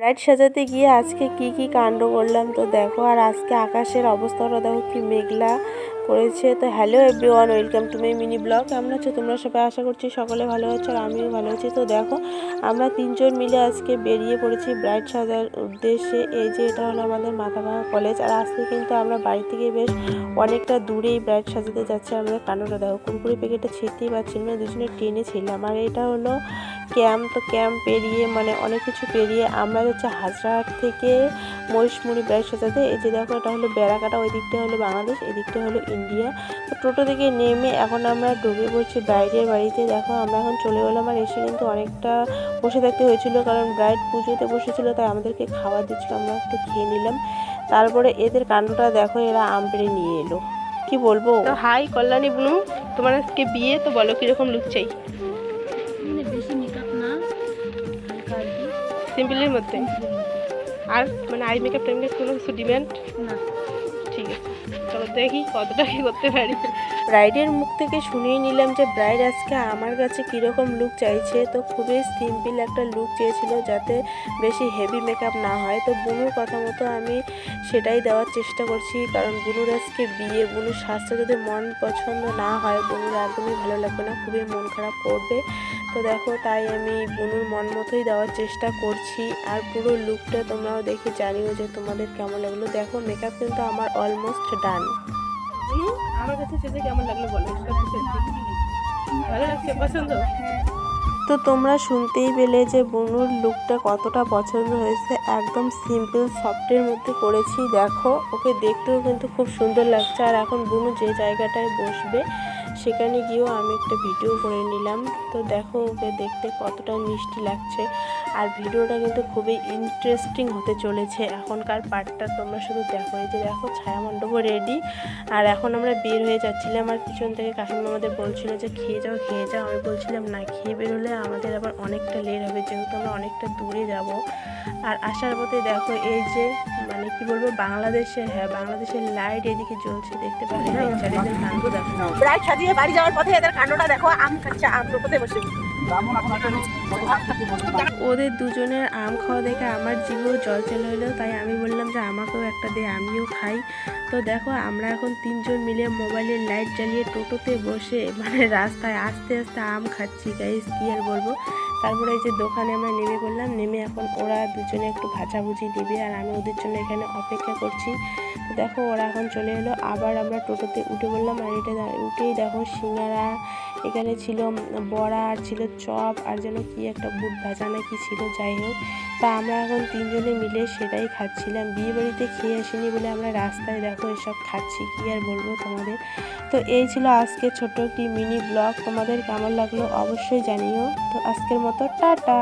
Bride সাজাতে গিয়ে আজকে কি কাণ্ড করলাম তো দেখো। আর আজকে আকাশের অবস্থাটা দেখো কি মেঘলা করেছে। তো hello everyone, welcome to my mini blog. কেমন আছো তোমরা সবাই? আশা করছি সকলে ভালো আছো আর আমিও ভালো আছি। তো দেখো আমরা তিনজন মিলে আজকে বেরিয়ে পড়েছি ব্রাইড সাজার উদ্দেশ্যে। এই যে এটা হলো আমাদের মাথাভাঙা কলেজ। আর আজকে কিন্তু আমরা বাড়ি থেকে বেশ অনেকটা দূরেই ব্রাইড সাজাতে যাচ্ছি। আমাদের কাণ্ডটা দেখো, কুরকুরি প্যাকেটটা ছিঁড়তেই পারছিল না, দুজনে টেনে ছিলাম। আর এটা হলো ক্যাম্প। তো ক্যাম্প পেরিয়ে মানে অনেক কিছু পেরিয়ে আমরা যাচ্ছি হাজরাহাট থেকে মহিষমুড়ি ব্রাইড সাজাতে। এই যে দেখো এটা হলো বেড়াকাটা, ওই দিকটা হলো বাংলাদেশ, এই দিকটা হলো ইন্ডিয়া। তো টোটো থেকে নেমে এখন আমরা ঢুকে পড়ছি ব্রাইডের বাড়িতে। দেখো আমরা এখন চলে গেলাম। আর এসে কিন্তু অনেকটা বসে থাকতে হয়েছিল, কারণ ব্রাইড পুজোতে বসেছিল, তাই আমাদেরকে খাবার দিচ্ছিল, আমরা একটু খেয়ে নিলাম। তারপরে এদের কাণ্ডটা দেখো, এরা আম পেড়ে নিয়ে এলো। কি বলবো। তো হাই কল্যাণী বুনু, তোমার আজকে বিয়ে, তো বলো কিরকম লুক চাই? বেশি মেকআপ না, হালকা আর কি সিম্পলের মধ্যে। আর মানে আই মেকআপ টাইম কোনো কিছু ডিমান্ড না। ঠিক আছে, চলো দেখি কতটা কি করতে পারি। ব্রাইডের মুখ থেকে শুনিয়ে নিলাম যে ব্রাইড আজকে আমার কাছে কীরকম লুক চাইছে। তো খুবই সিম্পল একটা লুক চেয়েছিল, যাতে বেশি হেভি মেকআপ না হয়। তো বুনুর কথা মতো আমি সেটাই দেওয়ার চেষ্টা করছি, কারণ বুনুর আজকে বিয়ে। বুনুর সাজটা যদি মন পছন্দ না হয়, বুনুর একদমই ভালো লাগবে না, খুবই মন খারাপ করবে। তো দেখো তাই আমি বুনুর মন মতোই দেওয়ার চেষ্টা করছি। আর পুরো লুকটা তোমরাও দেখে জানিও যে তোমাদের কেমন লাগলো। দেখো মেকআপ কিন্তু আমার অলমোস্ট ডান। আমার কাছে সেটা কেমন লাগলো বলো? ভালো লাগছে? পছন্দ? তো তোমরা শুনতেই পেলে যে বুনুর লুকটা কতটা পছন্দ হয়েছে। একদম সিম্পল সফটের মধ্যে করেছি। দেখো ওকে দেখতেও কিন্তু খুব সুন্দর লাগছে। আর এখন বুনু যে জায়গাটায় বসবে সেখানে গিয়েও আমি একটা ভিডিও করে নিলাম। তো দেখো ওকে দেখতে কতটা মিষ্টি লাগছে। আর ভিডিওটা কিন্তু খুবই ইন্টারেস্টিং হতে চলেছে এখনকার পার্টটা। তোমরা শুধু দেখো। এই যে দেখো ছায়ামণ্ডপও রেডি। আর এখন আমরা বের হয়ে যাচ্ছিলাম। আর পিছন থেকে কাকিমা আমাদের বলছিল যে খেয়ে যাও খেয়ে যাও। আমি বলছিলাম না, খেয়ে বেরোলে আমাদের আবার অনেকটা লেট হবে, যেহেতু আমরা অনেকটা দূরে যাব। আর আসার পথে দেখো এই যে মানে কি বলবো, বাংলাদেশের বাংলাদেশের লাইট এদিকে জ্বলছে, দেখতে পাচ্ছি। এদের কাণ্ড দেখো। ব্রাইড সাজিয়ে বাড়ি যাওয়ার পথে এদের কাণ্ডটা দেখো, আম খাচ্ছে, আম টোটোতে বসে। ওদের দুজনের আম খাওয়া দেখে আমার জিভেও জল চলে এলো, তাই আমি বললাম যে আমাকেও একটা দে, আমিও খাই। তো দেখো আমরা এখন তিনজন মিলে মোবাইলের লাইট জ্বালিয়ে টোটোতে বসে মানে রাস্তায় আস্তে আস্তে আম খাচ্ছি গাইস, কি আর বলবো। তারপরে এই যে দোকানে আমরা নেমে পড়লাম। নেমে এখন ওরা দুজনে একটু ভাজাভুজি দেবে, আর আমি ওদের জন্য এখানে অপেক্ষা করছি। তো দেখো ওরা এখন চলে এলো, আবার আমরা টোটোতে উঠে পড়লাম। আর এটা উঠেই দেখো সিঙ্গারা, এখানে ছিল বড়া, আর ছিল চপ, আর যেন কি একটা বুট ভাজা না কি ছিল, যাই হোক। তা আমরা এখন তিনজনে মিলে সেটাই খাচ্ছিলাম। বিয়ে বাড়িতে খেয়ে আসিনি বলে আমরা রাস্তায় দেখো এসব খাচ্ছি, কি আর বলবো তোমাদের। তো এই ছিল আজকে ছোট্ট একটি মিনি ব্লগ। তোমাদের কেমন লাগলো অবশ্যই জানিও। তো আজকের মতো টাটা।